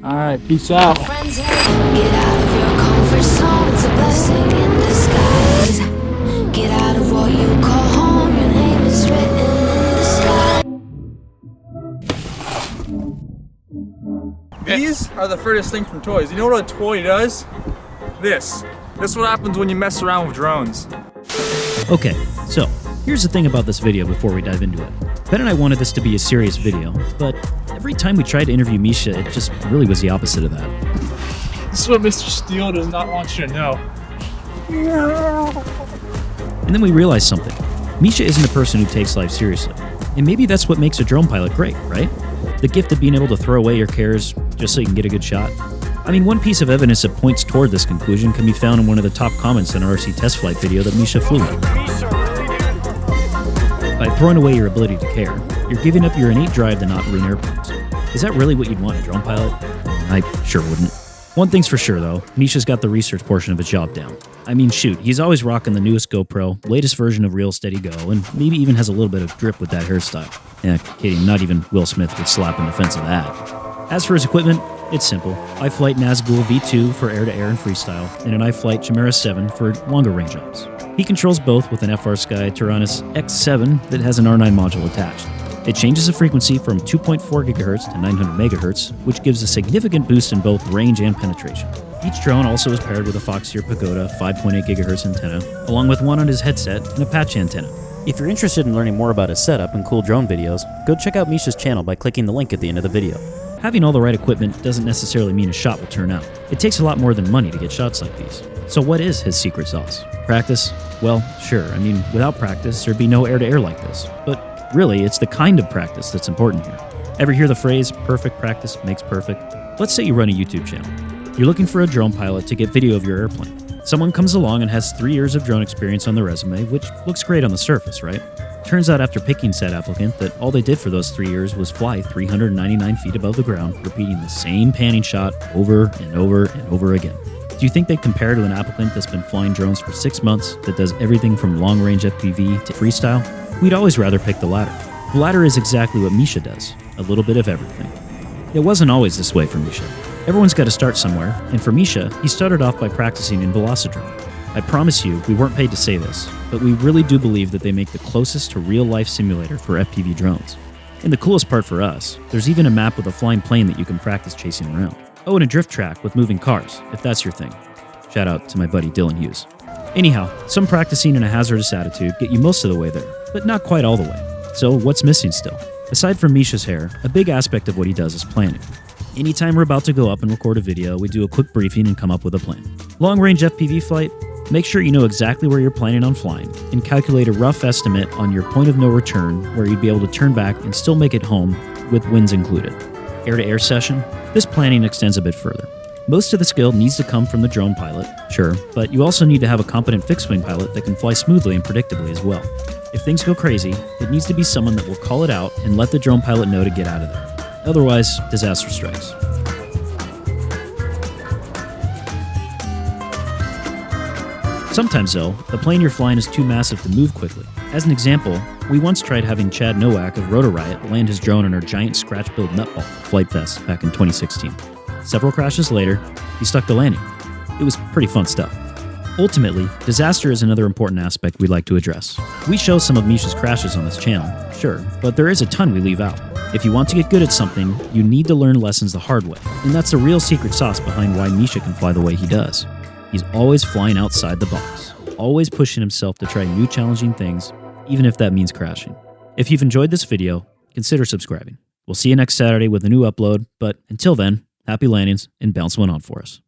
Alright, peace out. Friends, get out of your comfort zone. It's a blessing in disguise. Get out of what you call home. Your name is written in the sky. These are the furthest thing from toys. You know what a toy does? This. This is what happens when you mess around with drones. Okay, so here's the thing about this video before we dive into it. Ben and I wanted this to be a serious video, but every time we tried to interview Misha, it just really was the opposite of that. This is what Mr. Steele does not want you to know. And then we realized something. Misha isn't a person who takes life seriously. And maybe that's what makes a drone pilot great, right? The gift of being able to throw away your cares just so you can get a good shot. I mean, one piece of evidence that points toward this conclusion can be found in one of the top comments in our RC test flight video that Misha flew in. By throwing away your ability to care, you're giving up your innate drive to not ruin airplanes. Is that really what you'd want in a drone pilot? I sure wouldn't. One thing's for sure though, Misha's got the research portion of his job down. I mean shoot, he's always rocking the newest GoPro, latest version of Real Steady Go, and maybe even has a little bit of drip with that hairstyle. Yeah, kidding, not even Will Smith would slap in defense of that. As for his equipment, it's simple. iFlight Nazgul V2 for air-to-air and freestyle, and an iFlight Chimera 7 for longer range ops. He controls both with an FR Sky Taranis X7 that has an R9 module attached. It changes the frequency from 2.4 GHz to 900 MHz, which gives a significant boost in both range and penetration. Each drone also is paired with a Foxeer Pagoda 5.8 GHz antenna, along with one on his headset and a patch antenna. If you're interested in learning more about his setup and cool drone videos, go check out Misha's channel by clicking the link at the end of the video. Having all the right equipment doesn't necessarily mean a shot will turn out. It takes a lot more than money to get shots like these. So what is his secret sauce? Practice? Well, sure. I mean, without practice, there'd be no air-to-air like this. But really, it's the kind of practice that's important here. Ever hear the phrase, perfect practice makes perfect? Let's say you run a YouTube channel. You're looking for a drone pilot to get video of your airplane. Someone comes along and has 3 years of drone experience on their resume, which looks great on the surface, right? Turns out after picking said applicant that all they did for those 3 years was fly 399 feet above the ground, repeating the same panning shot over and over and over again. Do you think they'd compare to an applicant that's been flying drones for 6 months that does everything from long-range FPV to freestyle? We'd always rather pick the latter. The latter is exactly what Misha does, a little bit of everything. It wasn't always this way for Misha. Everyone's got to start somewhere, and for Misha, he started off by practicing in Velocidrone. I promise you, we weren't paid to say this, but we really do believe that they make the closest to real-life simulator for FPV drones. And the coolest part for us, there's even a map with a flying plane that you can practice chasing around. Oh, and a drift track with moving cars, if that's your thing. Shout out to my buddy Dylan Hughes. Anyhow, some practicing in a hazardous attitude get you most of the way there, but not quite all the way. So what's missing still? Aside from Misha's hair, a big aspect of what he does is planning. Anytime we're about to go up and record a video, we do a quick briefing and come up with a plan. Long-range FPV flight? Make sure you know exactly where you're planning on flying and calculate a rough estimate on your point of no return where you'd be able to turn back and still make it home with winds included. Air-to-air session? This planning extends a bit further. Most of the skill needs to come from the drone pilot, sure, but you also need to have a competent fixed-wing pilot that can fly smoothly and predictably as well. If things go crazy, it needs to be someone that will call it out and let the drone pilot know to get out of there. Otherwise, disaster strikes. Sometimes though, the plane you're flying is too massive to move quickly. As an example, we once tried having Chad Nowak of Rotor Riot land his drone on our giant scratch-build nutball at Flight Fest back in 2016. Several crashes later, he stuck the landing. It was pretty fun stuff. Ultimately, disaster is another important aspect we'd like to address. We show some of Misha's crashes on this channel, sure, but there is a ton we leave out. If you want to get good at something, you need to learn lessons the hard way, and that's the real secret sauce behind why Misha can fly the way he does. He's always flying outside the box, always pushing himself to try new challenging things, even if that means crashing. If you've enjoyed this video, consider subscribing. We'll see you next Saturday with a new upload, but until then, happy landings and bounce one on for us.